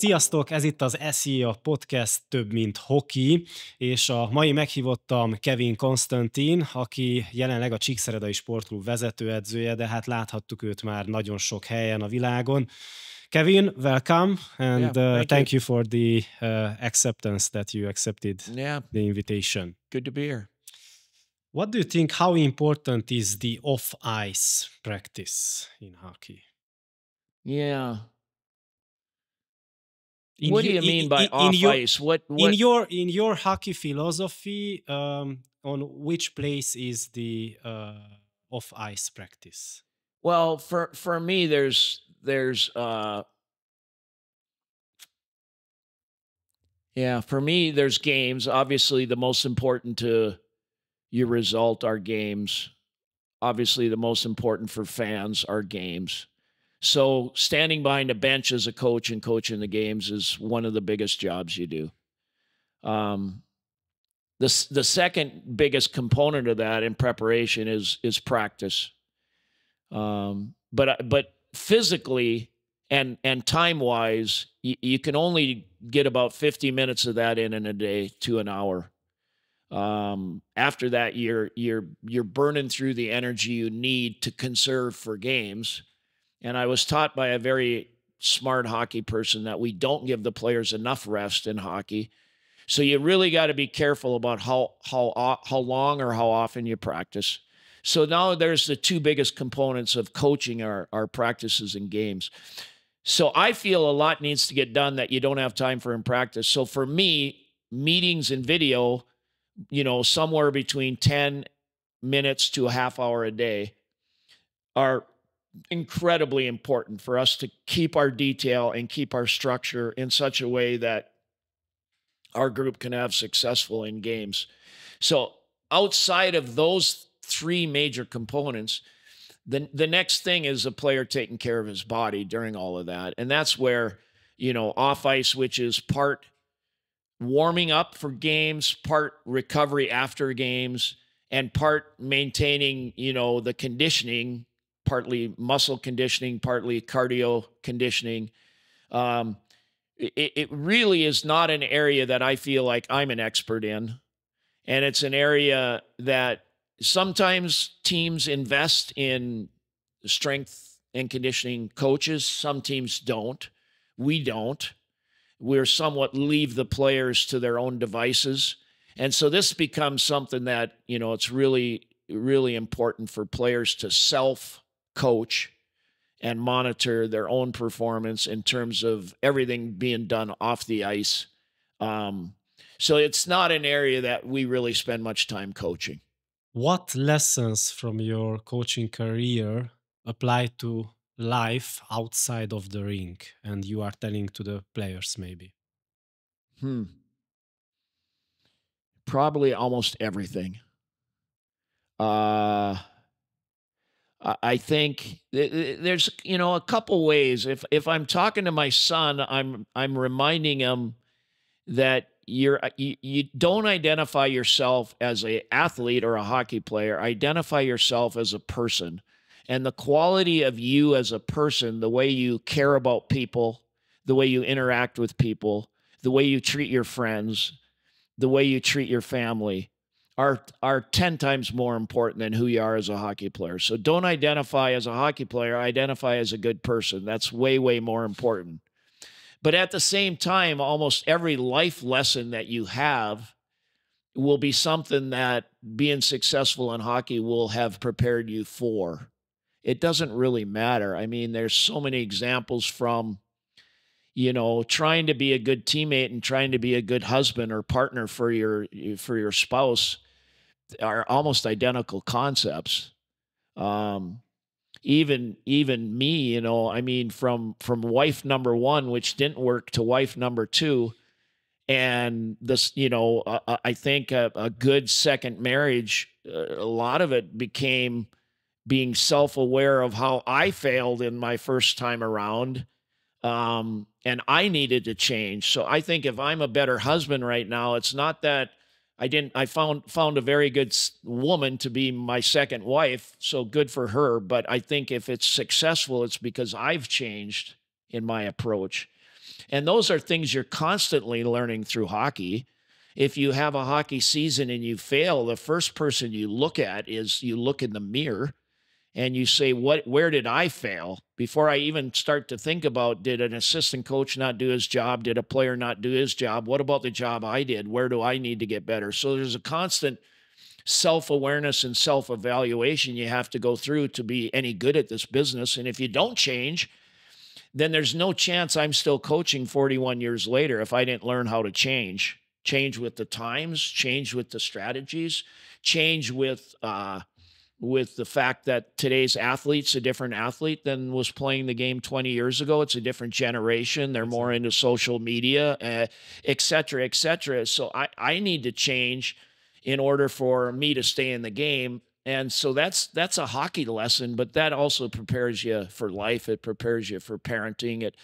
Sziasztok, ez itt az SZJApodcast Több, mint hoki, és a mai meghívottam Kevin Konstantin, aki jelenleg a Csíkszeredai Sportklub vezetőedzője, de hát láthattuk őt már nagyon sok helyen a világon. Kevin, welcome, and thank you for the acceptance that you accepted the invitation. Good to be here. What do you think, how important is the off-ice practice in hockey? Yeah. What do you mean by off-ice? In your hockey philosophy, on which place is the off-ice practice? Well, for me, there's games. Obviously, the most important to your result are games. Obviously, the most important for fans are games. So standing behind a bench as a coach and coaching the games is one of the biggest jobs you do. The second biggest component of that in preparation is practice. But physically and time-wise, you can only get about 50 minutes of that in a day to an hour. After that, you're burning through the energy you need to conserve for games. And I was taught by a very smart hockey person that we don't give the players enough rest in hockey. So you really got to be careful about how long or how often you practice. So now there's the two biggest components of coaching our practices and games. So I feel a lot needs to get done that you don't have time for in practice. So for me, meetings and video, somewhere between 10 minutes to a half hour a day are incredibly important for us to keep our detail and keep our structure in such a way that our group can have successful in games. So outside of those three major components, the next thing is a player taking care of his body during all of that. And that's where, off ice, which is part warming up for games, part recovery after games, and part maintaining, the conditioning, partly muscle conditioning, partly cardio conditioning. It really is not an area that I feel like I'm an expert in. And it's an area that sometimes teams invest in strength and conditioning coaches. Some teams don't. We don't. We're somewhat leave the players to their own devices. And so this becomes something that, it's really, really important for players to self-coach and monitor their own performance in terms of everything being done off the ice. So it's not an area that we really spend much time coaching. What lessons from your coaching career apply to life outside of the rink and you are telling to the players maybe? Probably almost everything. I think there's, a couple ways. If I'm talking to my son, I'm reminding him that you don't identify yourself as an athlete or a hockey player. Identify yourself as a person. And the quality of you as a person, the way you care about people, the way you interact with people, the way you treat your friends, the way you treat your family, are 10 times more important than who you are as a hockey player. So don't identify as a hockey player, identify as a good person. That's way, way more important. But at the same time, almost every life lesson that you have will be something that being successful in hockey will have prepared you for. It doesn't really matter. I mean, there's so many examples from, trying to be a good teammate and trying to be a good husband or partner for your spouse are almost identical concepts. Even me, I mean, from wife number one, which didn't work, to wife number two. And this, I think a good second marriage, a lot of it became being self-aware of how I failed in my first time around. And I needed to change. So I think if I'm a better husband right now, it's not that I found a very good woman to be my second wife, so good for her. But I think if it's successful, it's because I've changed in my approach. And those are things you're constantly learning through hockey. If you have a hockey season and you fail, the first person you look at is you look in the mirror and you say, where did I fail? Before I even start to think about, did an assistant coach not do his job? Did a player not do his job? What about the job I did? Where do I need to get better? So there's a constant self-awareness and self-evaluation you have to go through to be any good at this business. And if you don't change, then there's no chance I'm still coaching 41 years later if I didn't learn how to change with the times, change with the strategies, change with the fact that today's athlete's a different athlete than was playing the game 20 years ago. It's a different generation. They're more into social media, et cetera, et cetera. So I need to change in order for me to stay in the game. And so that's a hockey lesson, but that also prepares you for life. It prepares you for parenting. It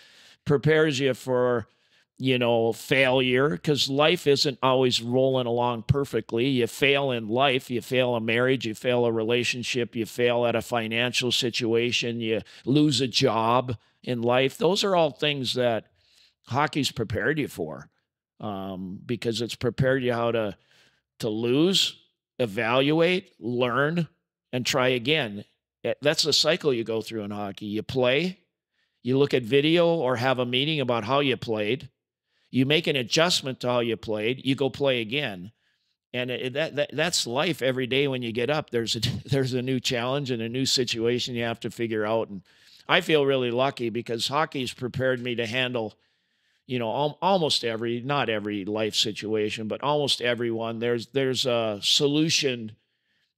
prepares you for, failure, because life isn't always rolling along perfectly. You fail in life, you fail a marriage, you fail a relationship, you fail at a financial situation, you lose a job in life. Those are all things that hockey's prepared you for, because it's prepared you how to lose, evaluate, learn, and try again. That's the cycle you go through in hockey. You play, you look at video or have a meeting about how you played, you make an adjustment to how you played, you go play again. And that's life every day. When you get up, there's a new challenge and a new situation you have to figure out. And I feel really lucky because hockey's prepared me to handle, almost every, not every life situation, but almost everyone. There's a solution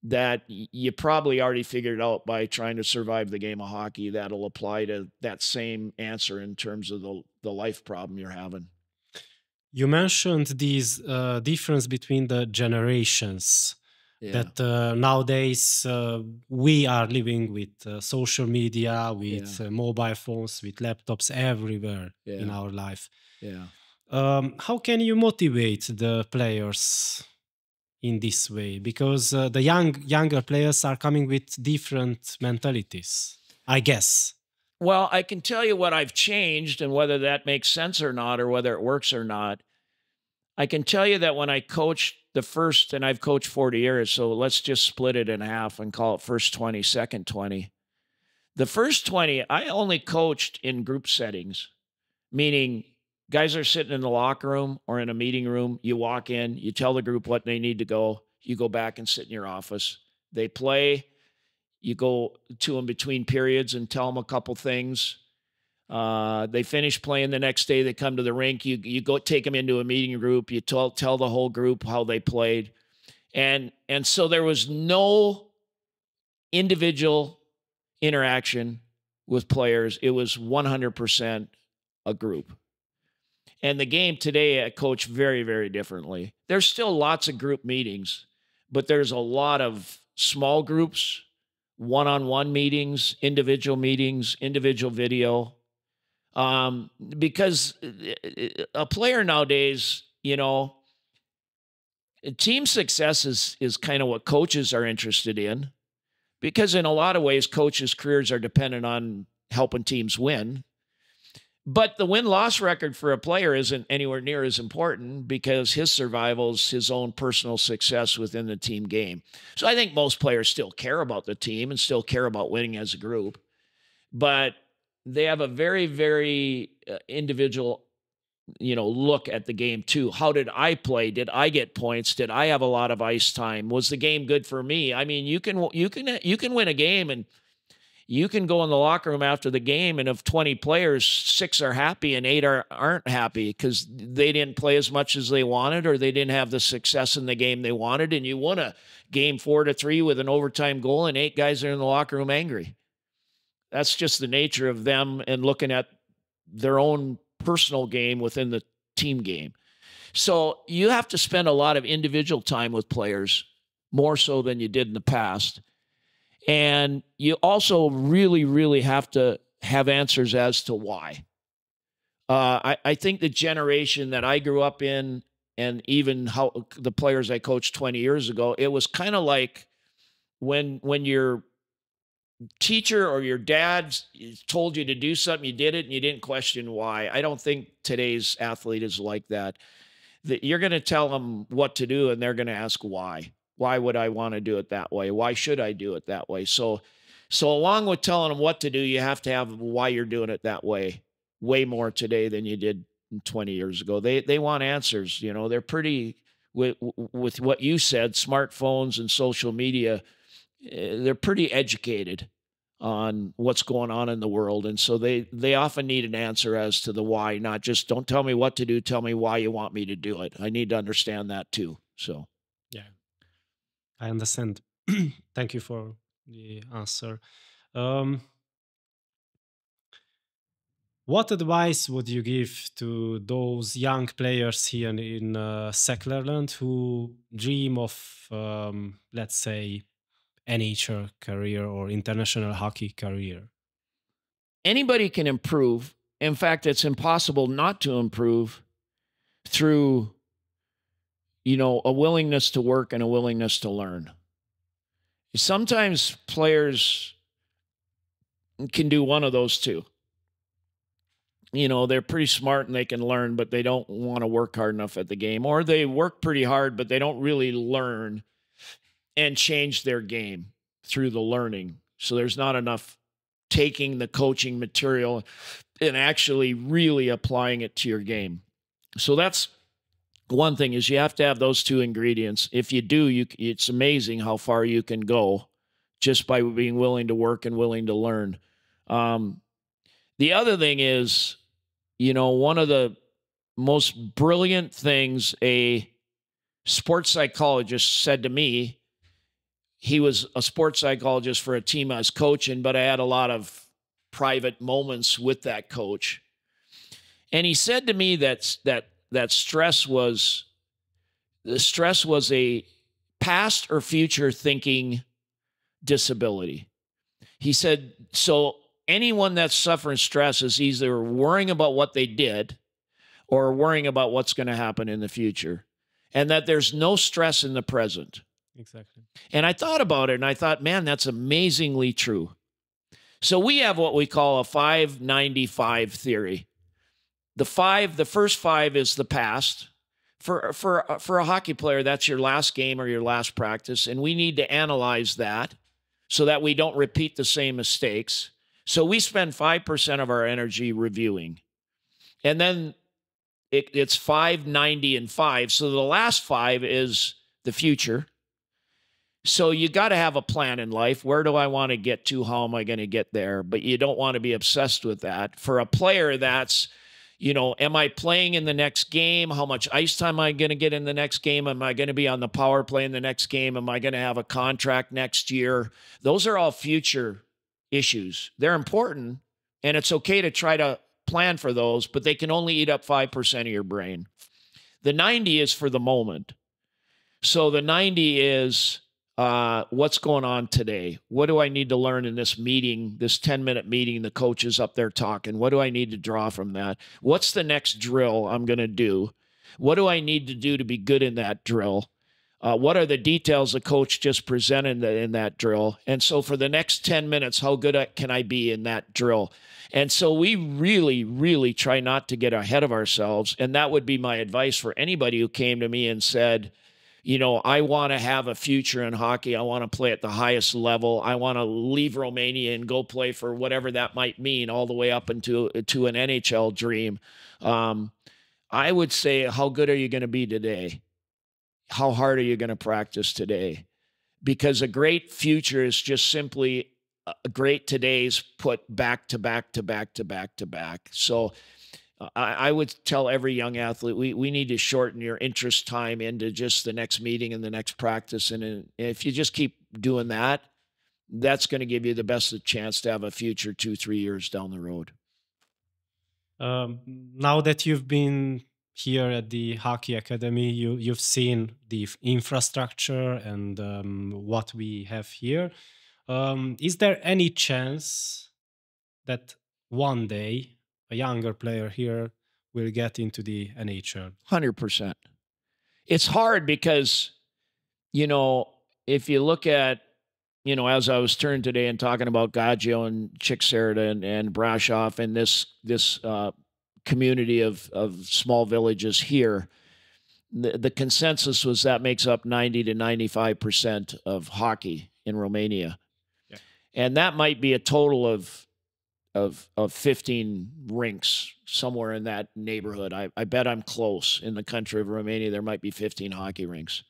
that you probably already figured out by trying to survive the game of hockey that'll apply to that same answer in terms of the life problem you're having. You mentioned these difference between the generations. Yeah. That nowadays we are living with social media, with mobile phones, with laptops everywhere in our life. Yeah. How can you motivate the players in this way? Because the younger players are coming with different mentalities, I guess. Well, I can tell you what I've changed, and whether that makes sense or not, or whether it works or not. I can tell you that when I coached the first, and I've coached 40 years, so let's just split it in half and call it first 20, second 20. The first 20, I only coached in group settings, meaning guys are sitting in the locker room or in a meeting room. You walk in, you tell the group what they need to go. You go back and sit in your office. They play. You go to them between periods and tell them a couple things. They finish playing the next day. They come to the rink. You go take them into a meeting group. You tell the whole group how they played. And so there was no individual interaction with players. It was 100% a group. And the game today, I coach very, very differently. There's still lots of group meetings, but there's a lot of small groups, one-on-one meetings, individual video. Because a player nowadays, team success is kind of what coaches are interested in, because in a lot of ways, coaches' careers are dependent on helping teams win. But the win-loss record for a player isn't anywhere near as important, because his survival is his own personal success within the team game. So I think most players still care about the team and still care about winning as a group. But they have a very, very individual, look at the game too. How did I play? Did I get points? Did I have a lot of ice time? Was the game good for me? I mean, you can win a game, and you can go in the locker room after the game, and of 20 players, 6 are happy and 8 aren't happy because they didn't play as much as they wanted, or they didn't have the success in the game they wanted, and you won a game 4-3 with an overtime goal, and 8 guys are in the locker room angry. That's just the nature of them and looking at their own personal game within the team game. So you have to spend a lot of individual time with players, more so than you did in the past. And you also really, really have to have answers as to why. I think the generation that I grew up in, and even how the players I coached 20 years ago, it was kind of like when you're teacher or your dad told you to do something, you did it, and you didn't question why. I don't think today's athlete is like that. That you're going to tell them what to do, and they're going to ask why. Why would I want to do it that way? Why should I do it that way? So along with telling them what to do, you have to have why you're doing it that way. Way more today than you did 20 years ago. They want answers. You know, they're pretty with what you said, smartphones and social media. They're pretty educated on what's going on in the world. And so they often need an answer as to the why, not just don't tell me what to do, tell me why you want me to do it. I need to understand that too. So, yeah, I understand. Thank you for the answer. What advice would you give to those young players here in Szeklerland who dream of, let's say, NHL career or international hockey career? Anybody can improve. In fact, it's impossible not to improve through, you know, a willingness to work and a willingness to learn. Sometimes players can do one of those two. You know, they're pretty smart and they can learn, but they don't want to work hard enough at the game. Or they work pretty hard, but they don't really learn and change their game through the learning. So there's not enough taking the coaching material and actually really applying it to your game. So that's one thing, is you have to have those two ingredients. If you do, it's amazing how far you can go just by being willing to work and willing to learn. The other thing is, you know, one of the most brilliant things a sports psychologist said to me, he was a sports psychologist for a team I was coaching, but I had a lot of private moments with that coach. And he said to me that stress was a past or future thinking disability. He said, so anyone that's suffering stress is either worrying about what they did or worrying about what's going to happen in the future, and that there's no stress in the present. Exactly. And I thought about it and I thought, man, that's amazingly true. So we have what we call a 5-95 theory. The first 5 is the past. For a hockey player, that's your last game or your last practice. And we need to analyze that so that we don't repeat the same mistakes. So we spend 5% of our energy reviewing. And then it's 5, 90, and 5. So the last 5 is the future. So you got to have a plan in life. Where do I want to get to? How am I going to get there? But you don't want to be obsessed with that. For a player, that's, you know, am I playing in the next game? How much ice time am I going to get in the next game? Am I going to be on the power play in the next game? Am I going to have a contract next year? Those are all future issues. They're important, and it's okay to try to plan for those, but they can only eat up 5% of your brain. The 90 is for the moment. So the 90 is what's going on today? What do I need to learn in this meeting, this 10-minute meeting? The coach is up there talking. What do I need to draw from that? What's the next drill I'm going to do? What do I need to do to be good in that drill? What are the details the coach just presented in that drill? And so for the next 10 minutes, how good can I be in that drill? And so we really, really try not to get ahead of ourselves. And that would be my advice for anybody who came to me and said, you know, I want to have a future in hockey. I want to play at the highest level. I want to leave Romania and go play for whatever that might mean, all the way up into an NHL dream. I would say, how good are you going to be today? How hard are you going to practice today? Because a great future is just simply a great today's put back to back to back to back to back. So I would tell every young athlete, we need to shorten your interest time into just the next meeting and the next practice. And if you just keep doing that, that's going to give you the best chance to have a future 2-3 years down the road. Now that you've been here at the Hockey Academy, you've seen the infrastructure and what we have here. Is there any chance that one day a younger player here will get into the NHL? 100%. It's hard because, you know, if you look at you know, as I was turned today and talking about Gaggio and Chicxerda and Brasov and this community of small villages here, the consensus was that makes up 90 to 95% of hockey in Romania. Yeah. And that might be a total of 15 rinks, somewhere in that neighborhood. I bet I'm close. In the country of Romania, there might be 15 hockey rinks.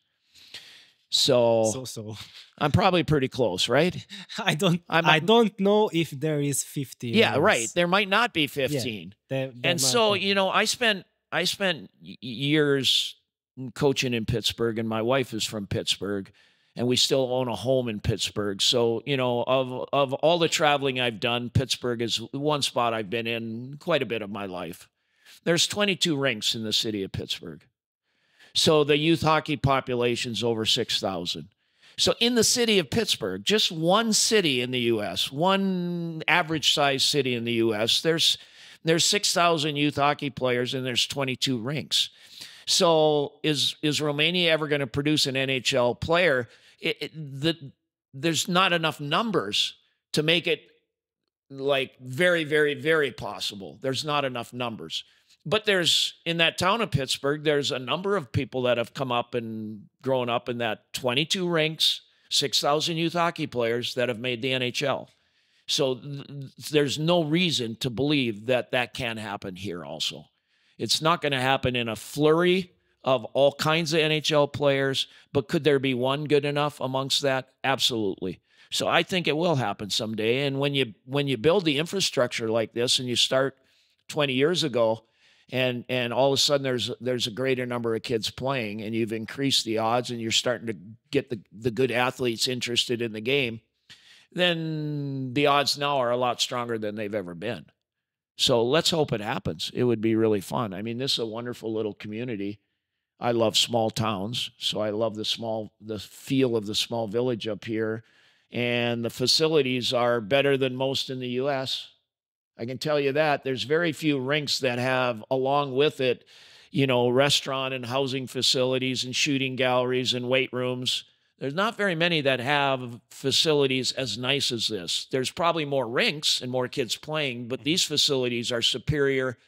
So I'm probably pretty close, right? I don't know if there is 15. Yeah, right. There might not be 15. Yeah, and so, you know, I spent years coaching in Pittsburgh, and my wife is from Pittsburgh, and we still own a home in Pittsburgh. So, you know, of all the traveling I've done, Pittsburgh is one spot I've been in quite a bit of my life. There's 22 rinks in the city of Pittsburgh. So the youth hockey population's over 6,000. So in the city of Pittsburgh, just one city in the U.S., one average size city in the U.S., there's 6,000 youth hockey players and there's 22 rinks. So is Romania ever going to produce an NHL player? There's not enough numbers to make it like very, very, very possible. There's not enough numbers. But there's, in that town of Pittsburgh, there's a number of people that have come up and grown up in that 22 rinks, 6,000 youth hockey players that have made the NHL. So there's no reason to believe that that can't happen here also. It's not going to happen in a flurry of all kinds of NHL players, but could there be one good enough amongst that? Absolutely. So I think it will happen someday. And when you build the infrastructure like this and you start 20 years ago, and all of a sudden there's a greater number of kids playing, and you've increased the odds, and you're starting to get the good athletes interested in the game, then the odds now are a lot stronger than they've ever been. So let's hope it happens. It would be really fun. I mean, this is a wonderful little community. I love small towns, so I love the feel of the small village up here, and the facilities are better than most in the U.S. I can tell you that. There's very few rinks that have, along with it, you know, restaurant and housing facilities and shooting galleries and weight rooms. There's not very many that have facilities as nice as this. There's probably more rinks and more kids playing, but these facilities are superior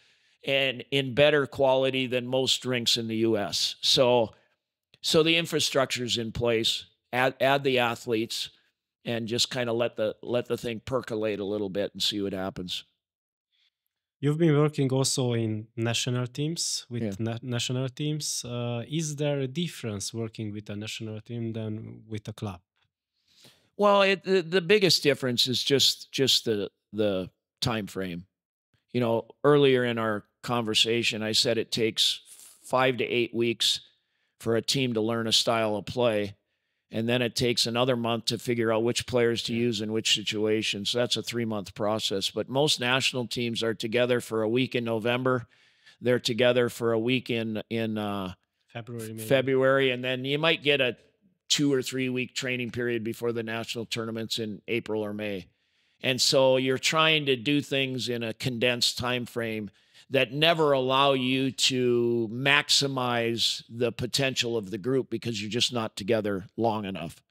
and in better quality than most rinks in the U.S. So the infrastructure's in place. Add the athletes, and just kind of let the thing percolate a little bit and see what happens. You've been working also in national teams, with national teams. Is there a difference working with a national team than with a club? Well, the biggest difference is just the time frame. You know, earlier in our conversation, I said it takes 5 to 8 weeks for a team to learn a style of play. And then it takes another month to figure out which players to use in which situations. So that's a 3-month process. But most national teams are together for a week in November. They're together for a week in February. And then you might get a 2 or 3 week training period before the national tournaments in April or May. And so you're trying to do things in a condensed time frame that never allow you to maximize the potential of the group because you're just not together long enough.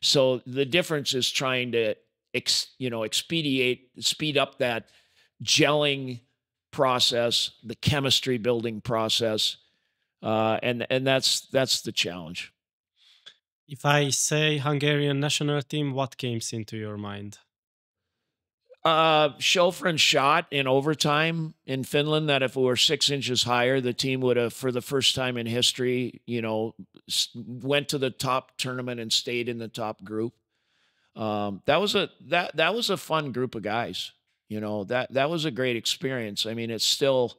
So the difference is trying to, speed up that gelling process, the chemistry building process, and that's the challenge. If I say Hungarian national team, what comes into your mind? Schofrin shot in overtime in Finland that if we were 6 inches higher, the team would have, for the first time in history, went to the top tournament and stayed in the top group. That was a fun group of guys. That was a great experience. I mean, it's still,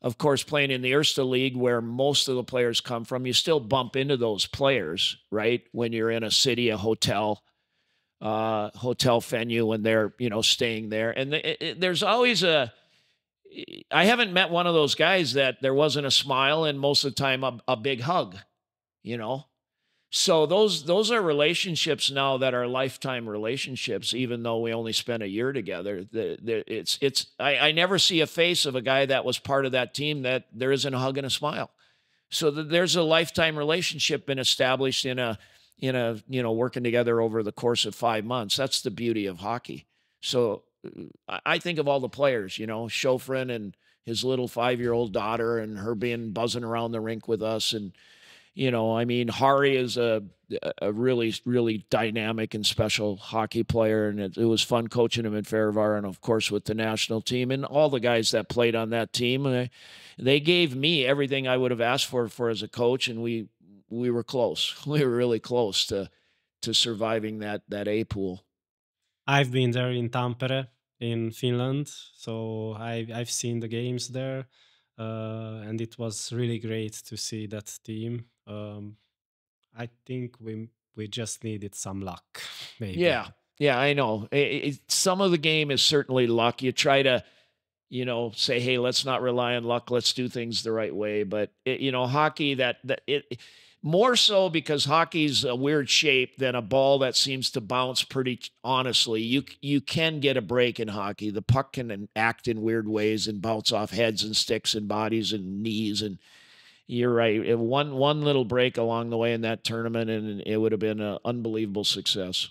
of course, playing in the Erste League where most of the players come from. You still bump into those players, right? When you're in a city, a hotel venue, when they're, staying there. And there's always I haven't met one of those guys that there wasn't a smile and most of the time a big hug, So those are relationships now that are lifetime relationships, even though we only spent a year together. I never see a face of a guy that was part of that team that there isn't a hug and a smile. So there's a lifetime relationship been established in working together over the course of 5 months. That's the beauty of hockey. So I think of all the players, Schofrin and his little 5-year-old daughter and her being buzzing around the rink with us. And, I mean, Hari is a really, really dynamic and special hockey player. And it was fun coaching him in Farivar and, of course, with the national team and all the guys that played on that team. They gave me everything I would have asked for as a coach. And we were close. We were really close to surviving that A pool. I've been there in Tampere in Finland, so I've seen the games there, and it was really great to see that team. I think we just needed some luck, maybe. Yeah, I know. Some of the game is certainly luck. You try to, say, hey, let's not rely on luck. Let's do things the right way. But hockey more so because hockey's a weird shape than a ball that seems to bounce pretty honestly. You can get a break in hockey. The puck can act in weird ways and bounce off heads and sticks and bodies and knees. And you're right. One little break along the way in that tournament, and it would have been an unbelievable success.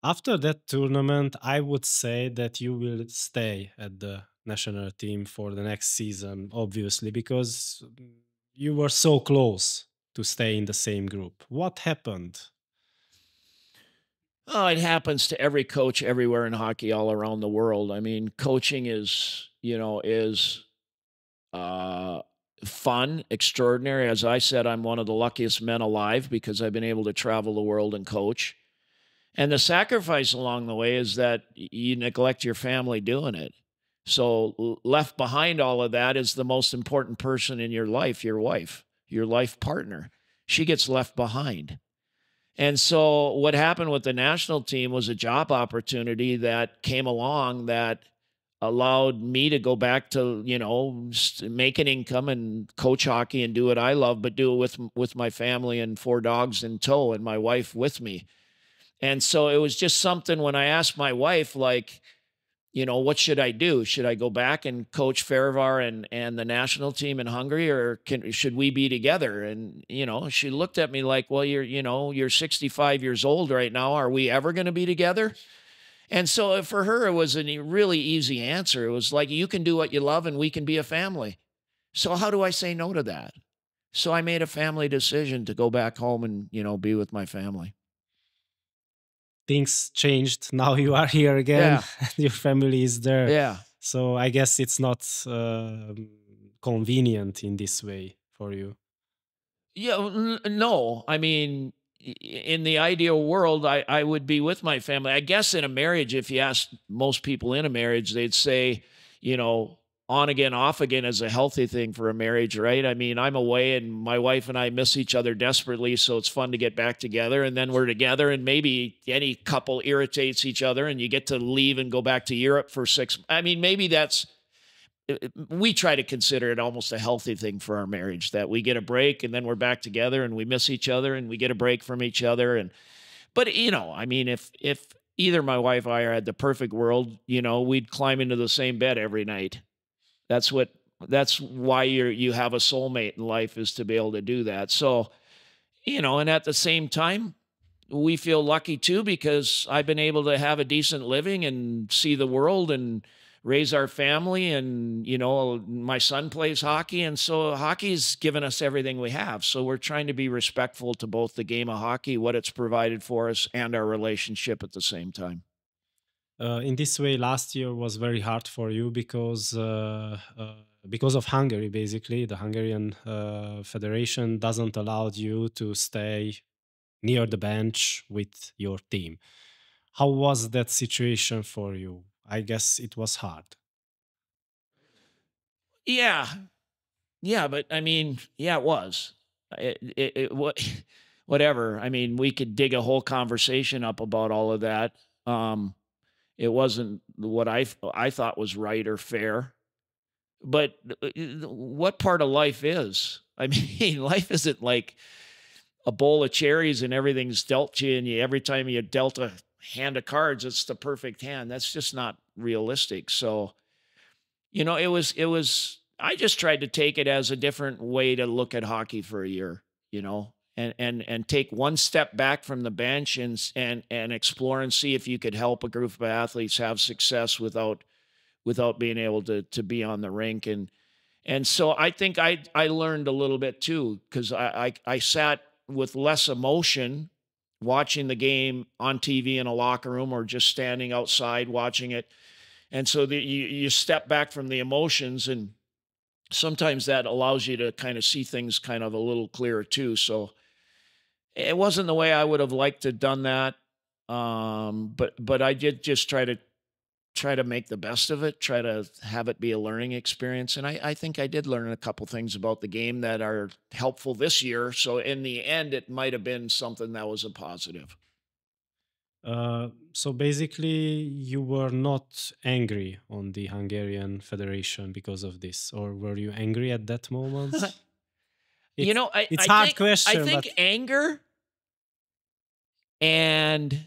After that tournament, I would say that you will stay at the national team for the next season, obviously, because you were so close to stay in the same group. What happened? Oh, it happens to every coach everywhere in hockey all around the world. I mean, coaching is fun, extraordinary. As I said, I'm one of the luckiest men alive because I've been able to travel the world and coach. And the sacrifice along the way is that you neglect your family doing it. So left behind all of that is the most important person in your life, your wife, your life partner. She gets left behind. And so what happened with the national team was a job opportunity that came along that allowed me to go back to, make an income and coach hockey and do what I love, but do it with my family and 4 dogs in tow and my wife with me. And so it was just something when I asked my wife, like, what should I do? Should I go back and coach Farivar and the national team in Hungary, or should we be together? And, she looked at me like, well, you're 65 years old right now. Are we ever going to be together? And so for her, it was a really easy answer. It was like, you can do what you love and we can be a family. So how do I say no to that? So I made a family decision to go back home and, be with my family. Things changed. Now you are here again. Yeah. Your family is there. Yeah. So I guess it's not convenient in this way for you. Yeah, no. I mean, in the ideal world, I would be with my family. I guess in a marriage, if you ask most people in a marriage, they'd say, on again, off again is a healthy thing for a marriage, right? I mean, I'm away and my wife and I miss each other desperately, so it's fun to get back together. And then we're together, and maybe any couple irritates each other and you get to leave and go back to Europe for 6 months. I mean, maybe we try to consider it almost a healthy thing for our marriage, that we get a break and then we're back together and we miss each other and we get a break from each other. But I mean, if either my wife or I had the perfect world, we'd climb into the same bed every night. That's why you have a soulmate in life, is to be able to do that. So, and at the same time, we feel lucky too, because I've been able to have a decent living and see the world and raise our family. And, my son plays hockey. And so hockey's given us everything we have. So we're trying to be respectful to both the game of hockey, what it's provided for us, and our relationship at the same time. In this way, last year was very hard for you because of Hungary, basically. The Hungarian Federation doesn't allow you to stay near the bench with your team. How was that situation for you? I guess it was hard. Yeah, but I mean, it was. Whatever. I mean, we could dig a whole conversation up about all of that. It wasn't what I thought was right or fair. But what part of life is? I mean, life isn't like a bowl of cherries and everything's dealt to you, and every time you dealt a hand of cards, it's the perfect hand. That's just not realistic. So, it was, I just tried to take it as a different way to look at hockey for a year, and take one step back from the bench and explore and see if you could help a group of athletes have success without being able to be on the rink. And so I think I learned a little bit too, because I sat with less emotion watching the game on TV in a locker room or just standing outside watching it. And so you step back from the emotions, and sometimes that allows you to kind of see things kind of a little clearer too. So it wasn't the way I would have liked to have done that. But I did just try to make the best of it, try to have it be a learning experience. And I think I did learn a couple things about the game that are helpful this year. So in the end, it might have been something that was a positive. So basically, you were not angry on the Hungarian Federation because of this, or were you angry at that moment? It's a hard question. I think anger and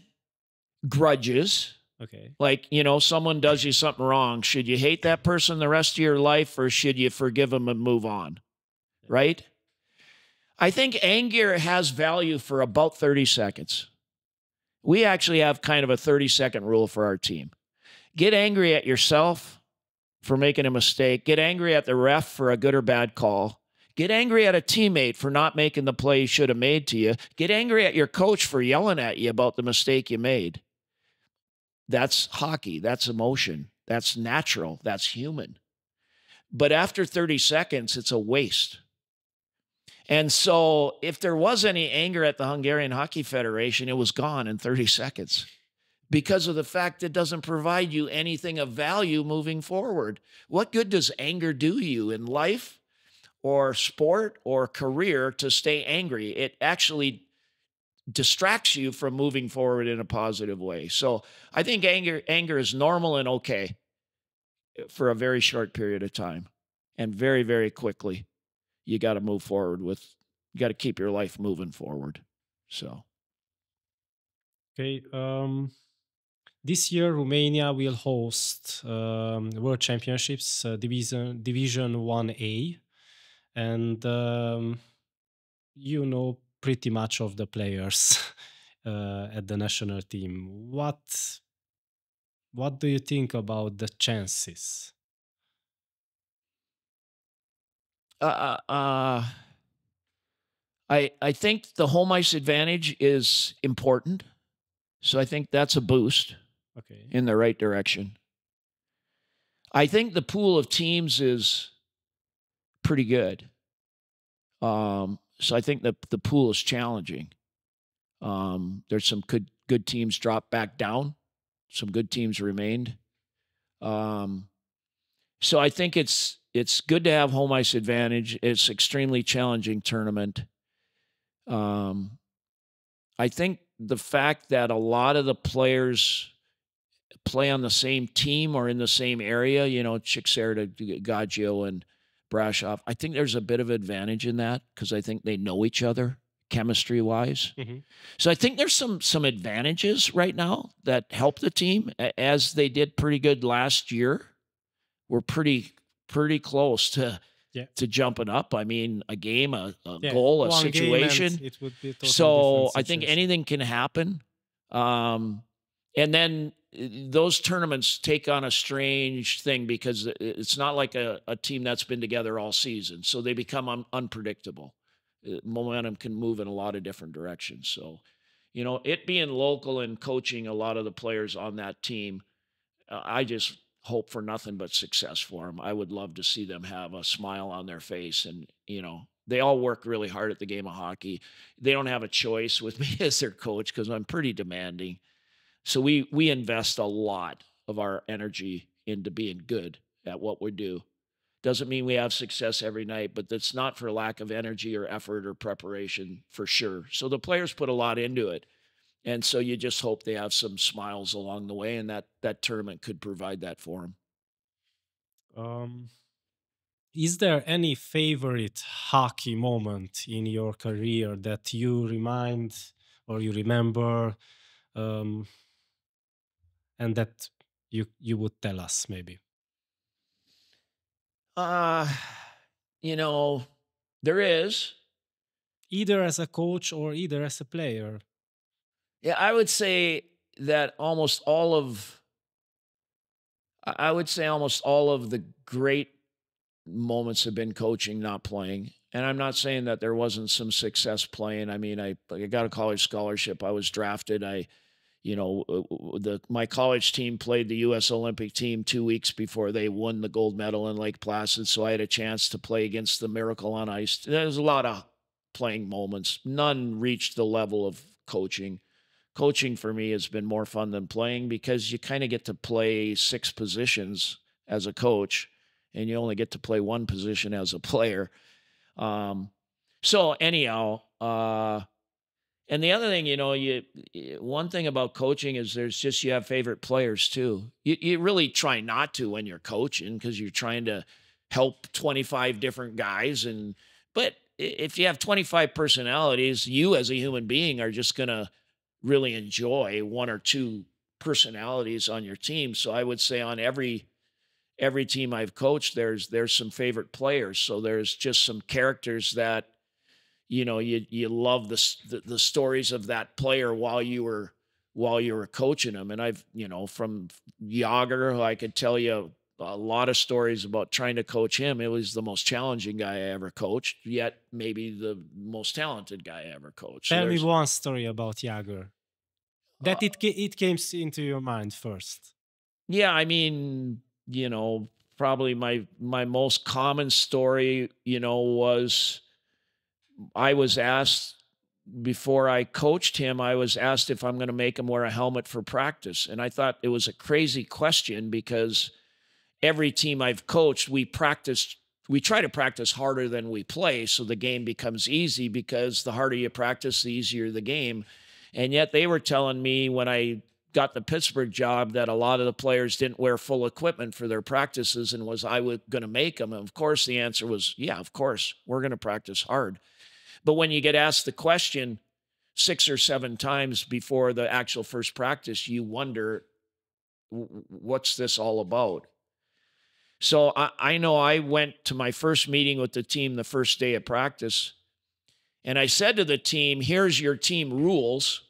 grudges. Okay. Like, someone does you something wrong. Should you hate that person the rest of your life, or should you forgive them and move on? Right? I think anger has value for about 30 seconds. We actually have kind of a 30-second rule for our team. Get angry at yourself for making a mistake. Get angry at the ref for a good or bad call. Get angry at a teammate for not making the play you should have made to you. Get angry at your coach for yelling at you about the mistake you made. That's hockey. That's emotion. That's natural. That's human. But after 30 seconds, it's a waste. And so if there was any anger at the Hungarian Hockey Federation, it was gone in 30 seconds because of the fact it doesn't provide you anything of value moving forward. What good does anger do you in life or sport or career to stay angry? It actually distracts you from moving forward in a positive way. So I think anger is normal and okay for a very short period of time. And very, very quickly, you got to move forward you got to keep your life moving forward. So. Okay. This year, Romania will host World Championships, Division 1A. And pretty much of the players at the national team. What do you think about the chances? I think the home ice advantage is important. So I think that's a boost in the right direction. I think the pool of teams is pretty good. So I think the pool is challenging. There's some good teams drop back down. Some good teams remained. So I think it's good to have home ice advantage. It's extremely challenging tournament. I think the fact that a lot of the players play on the same team or in the same area, Chicxera, Gaggio, and Brasov, I think there's a bit of advantage in that because I think they know each other chemistry-wise. Mm-hmm. So I think there's some advantages right now that help the team, as they did pretty good last year. We're pretty close to jumping up. I mean, a game, a goal, a situation. It would be a totally I think anything can happen. And then those tournaments take on a strange thing because it's not like a team that's been together all season. So they become unpredictable. Momentum can move in a lot of different directions. So, it being local and coaching a lot of the players on that team, I just hope for nothing but success for them. I would love to see them have a smile on their face. And, they all work really hard at the game of hockey. They don't have a choice with me as their coach because I'm pretty demanding. So we invest a lot of our energy into being good at what we do. Doesn't mean we have success every night, but that's not for lack of energy or effort or preparation for sure. So the players put a lot into it. And so you just hope they have some smiles along the way, and that tournament could provide that for them. Is there any favorite hockey moment in your career that you remind or you remember, and that you would tell us maybe? There is. either as a coach or either as a player? Yeah, I would say that almost all of the great moments have been coaching, not playing. And I'm not saying that there wasn't some success playing. I mean, I got a college scholarship. I was drafted. My college team played the U.S. Olympic team 2 weeks before they won the gold medal in Lake Placid. So I had a chance to play against the Miracle on Ice. There's a lot of playing moments. None reached the level of coaching. Coaching for me has been more fun than playing because you kind of get to play 6 positions as a coach and you only get to play 1 position as a player. So anyhow, and the other thing, one thing about coaching is you have favorite players too. You really try not to when you're coaching because you're trying to help 25 different guys. But if you have 25 personalities, you as a human being are just going to really enjoy 1 or 2 personalities on your team. So I would say on every team I've coached, there's some favorite players. So there's just some characters that, you love the stories of that player while you were coaching them. And I've, from Yager, who I could tell you a lot of stories about trying to coach him. It was the most challenging guy I ever coached, yet maybe the most talented guy I ever coached. Tell me one story about Yager that it came into your mind first. Yeah, I mean, probably my most common story, was I was asked before I coached him, I was asked if I'm going to make him wear a helmet for practice. And I thought it was a crazy question because every team I've coached, we try to practice harder than we play. So the game becomes easy because the harder you practice, the easier the game. And yet they were telling me when I got the Pittsburgh job that a lot of the players didn't wear full equipment for their practices and was I going to make them? And of course, the answer was, yeah, of course, we're going to practice hard. But when you get asked the question 6 or 7 times before the actual first practice, you wonder, what's this all about? So I know I went to my first meeting with the team the first day of practice, and I said to the team, here's your team rules,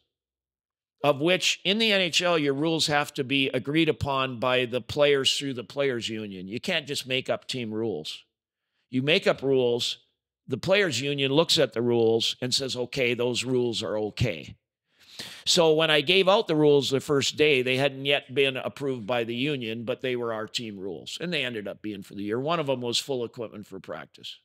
of which in the NHL, your rules have to be agreed upon by the players through the players union. You can't just make up team rules. You make up rules. The players union looks at the rules and says, okay, those rules are okay. So when I gave out the rules the first day, they hadn't yet been approved by the union, but they were our team rules. And they ended up being for the year. One of them was full equipment for practice.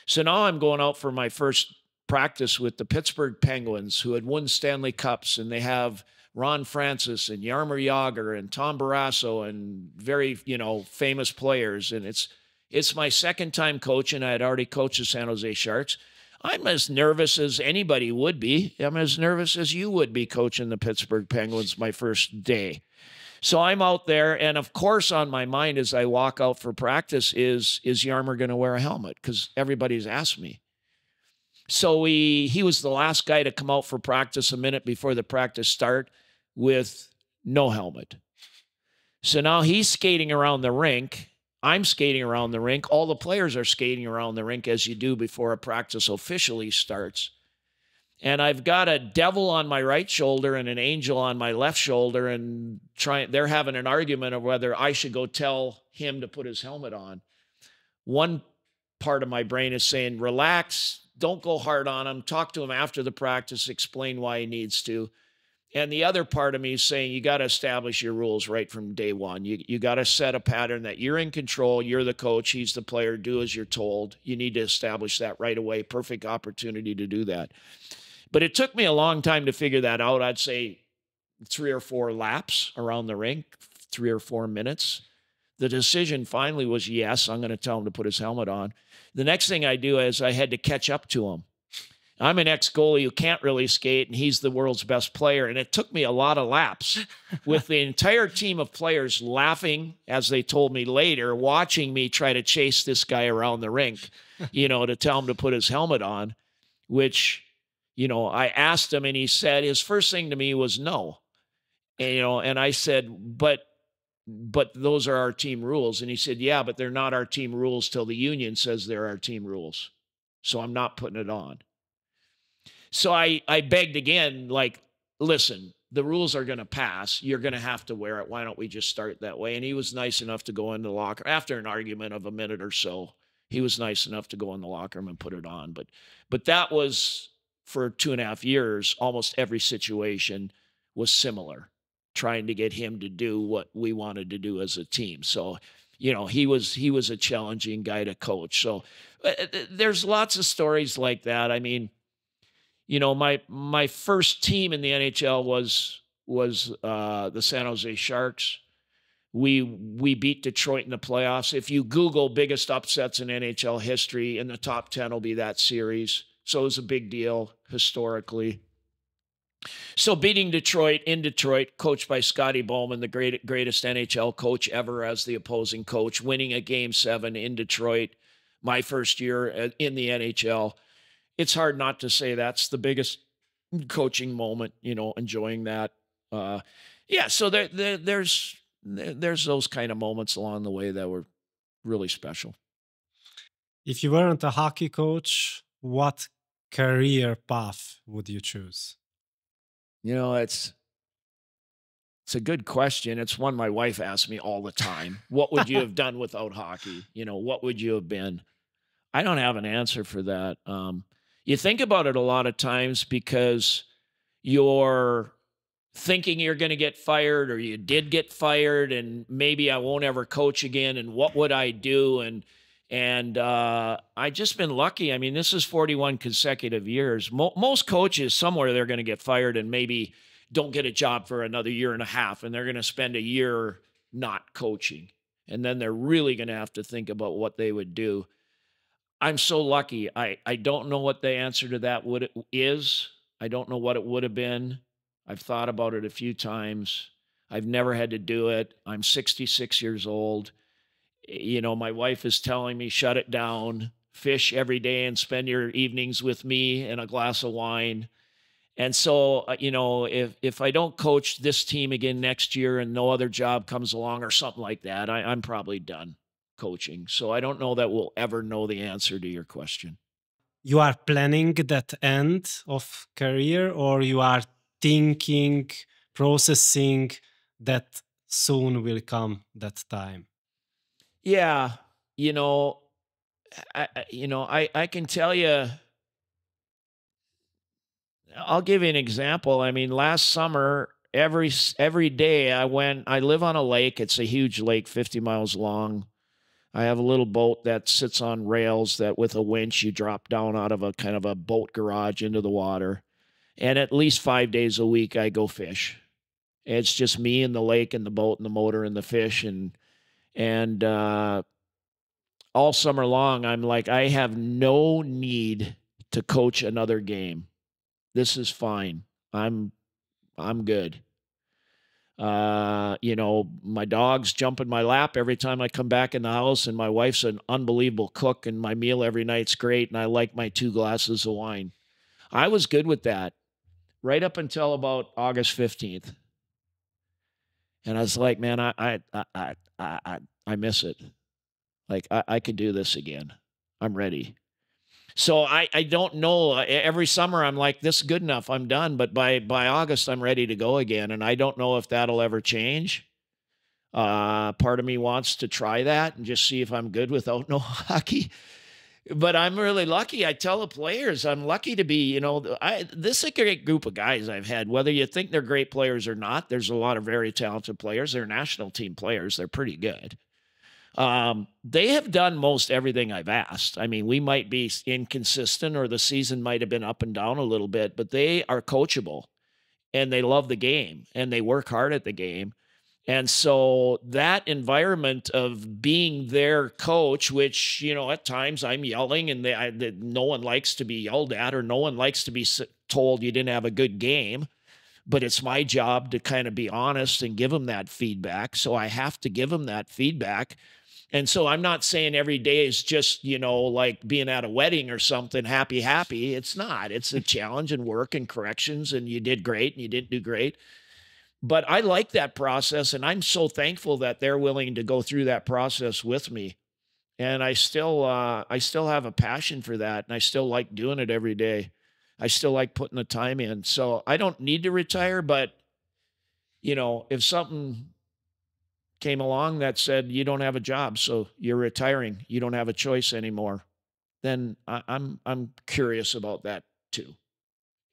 So now I'm going out for my first practice with the Pittsburgh Penguins, who had won Stanley Cups, and they have Ron Francis and Jaromir Jagr and Tom Barrasso and very, famous players. And it's my second time coaching. I had already coached the San Jose Sharks. I'm as nervous as anybody would be. I'm as nervous as you would be coaching the Pittsburgh Penguins my first day. So I'm out there, and of course on my mind as I walk out for practice is Jaromir going to wear a helmet? Because everybody's asked me. So he was the last guy to come out for practice a minute before the practice start with no helmet. So now he's skating around the rink. I'm skating around the rink. All the players are skating around the rink as you do before a practice officially starts. And I've got a devil on my right shoulder and an angel on my left shoulder, and they're having an argument of whether I should go tell him to put his helmet on. One part of my brain is saying, relax, don't go hard on him, talk to him after the practice, explain why he needs to. And the other part of me is saying, you got to establish your rules right from day one. You got to set a pattern that you're in control. You're the coach. He's the player. Do as you're told. You need to establish that right away. Perfect opportunity to do that. But it took me a long time to figure that out. I'd say 3 or 4 laps around the rink, 3 or 4 minutes. The decision finally was, yes, I'm going to tell him to put his helmet on. The next thing I do is I had to catch up to him. I'm an ex-goalie who can't really skate, and he's the world's best player. And it took me a lot of laps with the entire team of players laughing, as they told me later, watching me try to chase this guy around the rink, to tell him to put his helmet on, which, I asked him, and he said, his first thing to me was no. And I said, but those are our team rules. And he said, yeah, but they're not our team rules till the union says they're our team rules. So I'm not putting it on. So I begged again, like, listen, the rules are going to pass. You're going to have to wear it. Why don't we just start that way? And he was nice enough to go in the locker after an argument of a minute or so. He was nice enough to go in the locker room and put it on. But that was for 2.5 years. Almost every situation was similar, trying to get him to do what we wanted to do as a team. So, you know, he was a challenging guy to coach. So there's lots of stories like that. I mean, you know, my first team in the NHL was the San Jose Sharks. We beat Detroit in the playoffs. If you Google biggest upsets in NHL history, in the top 10 will be that series. So it was a big deal historically. So beating Detroit in Detroit, coached by Scotty Bowman, the greatest NHL coach ever as the opposing coach, winning a Game 7 in Detroit, my first year in the NHL. It's hard not to say that's the biggest coaching moment, you know, enjoying that. Yeah, so there's those kind of moments along the way that were really special. If you weren't a hockey coach, what career path would you choose? You know, it's a good question. It's one my wife asks me all the time. What would you have done without hockey? You know, what would you have been? I don't have an answer for that. You think about it a lot of times because you're thinking you're going to get fired or you did get fired and maybe I won't ever coach again and what would I do? And I just been lucky. I mean, this is 41 consecutive years. Most coaches, somewhere they're going to get fired and maybe don't get a job for another year and a half and they're going to spend a year not coaching. And then they're really going to have to think about what they would do. I'm so lucky. I don't know what the answer to that is. I don't know what it would have been. I've thought about it a few times. I've never had to do it. I'm 66 years old. You know, my wife is telling me, shut it down, fish every day and spend your evenings with me and a glass of wine. And so, you know, if I don't coach this team again next year and no other job comes along or something like that, I'm probably done coaching. So I don't know that we'll ever know the answer to your question. You are planning that end of career, or you are thinking, processing that soon will come that time? Yeah, you know, I can tell you, I'll give you an example. I mean, last summer, every day I live on a lake. It's a huge lake, 50 miles long. I have a little boat that sits on rails that with a winch you drop down out of a kind of a boat garage into the water. And at least 5 days a week I go fish. It's just me and the lake and the boat and the motor and the fish. And all summer long, I'm like, I have no need to coach another game. This is fine. I'm good. You know, my dogs jump in my lap every time I come back in the house, and my wife's an unbelievable cook, and my meal every night's great, and I like my 2 glasses of wine. I was good with that right up until about August 15th. And I was like, man, I miss it. Like, I could do this again. I'm ready. So I don't know. Every summer I'm like, this is good enough. I'm done. But by August, I'm ready to go again. And I don't know if that'll ever change. Part of me wants to try that and just see if I'm good without no hockey. But I'm really lucky. I tell the players, I'm lucky to be, you know, this is a great group of guys I've had. Whether you think they're great players or not, there's a lot of very talented players. They're national team players. They're pretty good. They have done most everything I've asked. I mean, we might be inconsistent or the season might have been up and down a little bit, but they are coachable and they love the game and they work hard at the game. And so that environment of being their coach, which, you know, at times I'm yelling and no one likes to be yelled at or no one likes to be told you didn't have a good game, but it's my job to kind of be honest and give them that feedback. So I have to give them that feedback. And so I'm not saying every day is just, you know, like being at a wedding or something, happy. It's not. It's a challenge and work and corrections, and you did great and you didn't do great. But I like that process, and I'm so thankful that they're willing to go through that process with me. And I still have a passion for that, and I still like doing it every day. I still like putting the time in. So I don't need to retire, but, you know, if something came along that said you don't have a job, so you're retiring, you don't have a choice anymore, then I'm curious about that too.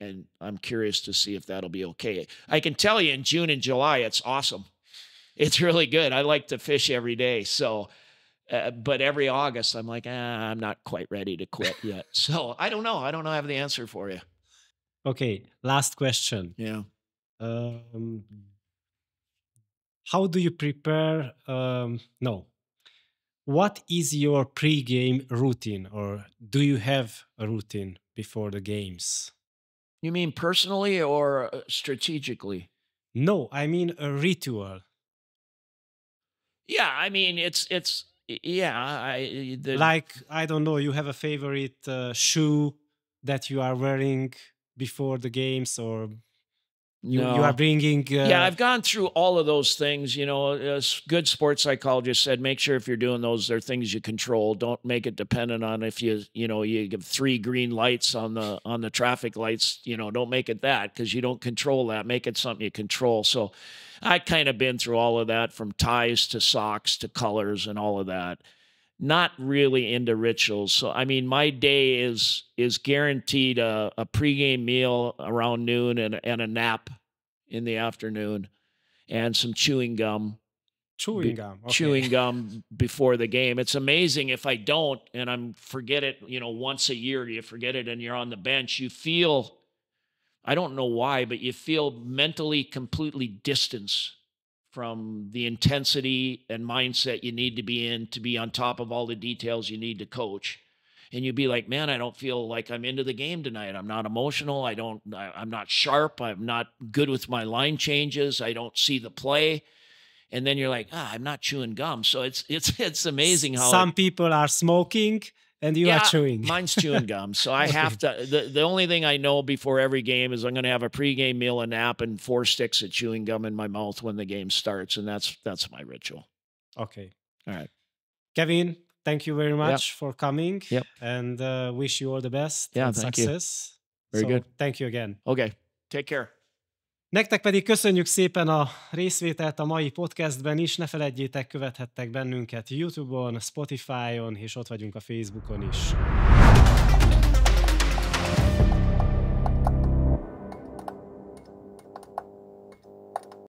And I'm curious to see if that'll be okay. I can tell you in June and July, it's awesome. It's really good. I like to fish every day. So, but every August, I'm like, I'm not quite ready to quit yet. So I don't know. I don't have the answer for you. Okay, last question. Yeah. How do you prepare? What is your pre-game routine, or do you have a routine before the games? You mean personally or strategically? No, I mean a ritual. Yeah, I mean Like, I don't know, you have a favorite shoe that you are wearing before the games, or you are bringing... Yeah, I've gone through all of those things. You know, a good sports psychologist said, make sure if you're doing those, they're things you control. Don't make it dependent on if you give 3 green lights on the traffic lights. You know, don't make it that, because you don't control that. Make it something you control. So I kind of been through all of that, from ties to socks to colors and all of that. Not really into rituals. So, I mean, my day is guaranteed a pregame meal around noon and a nap in the afternoon and some chewing gum. Chewing gum. Okay. Chewing gum before the game. It's amazing if I don't, and I forget it, you know, once a year, you forget it and you're on the bench, you feel, I don't know why, but you feel mentally completely distanced from the intensity and mindset you need to be in to be on top of all the details you need to coach. And you'd be like, man, I don't feel like I'm into the game tonight. I'm not emotional. I'm not sharp. I'm not good with my line changes. I don't see the play. And then you're like, I'm not chewing gum. So it's amazing how some people are smoking and you are chewing. Mine's chewing gum. So I have to, the only thing I know before every game is I'm going to have a pregame meal, a nap, and 4 sticks of chewing gum in my mouth when the game starts. And that's my ritual. Okay. All right. Kevin, thank you very much for coming. Yep. And wish you all the best and success. Very good. Thank you again. Okay. Take care. Nektek pedig köszönjük szépen a részvételt a mai podcastben is. Ne feledjétek, követhettek bennünket YouTube-on, Spotify-on, és ott vagyunk a Facebookon is.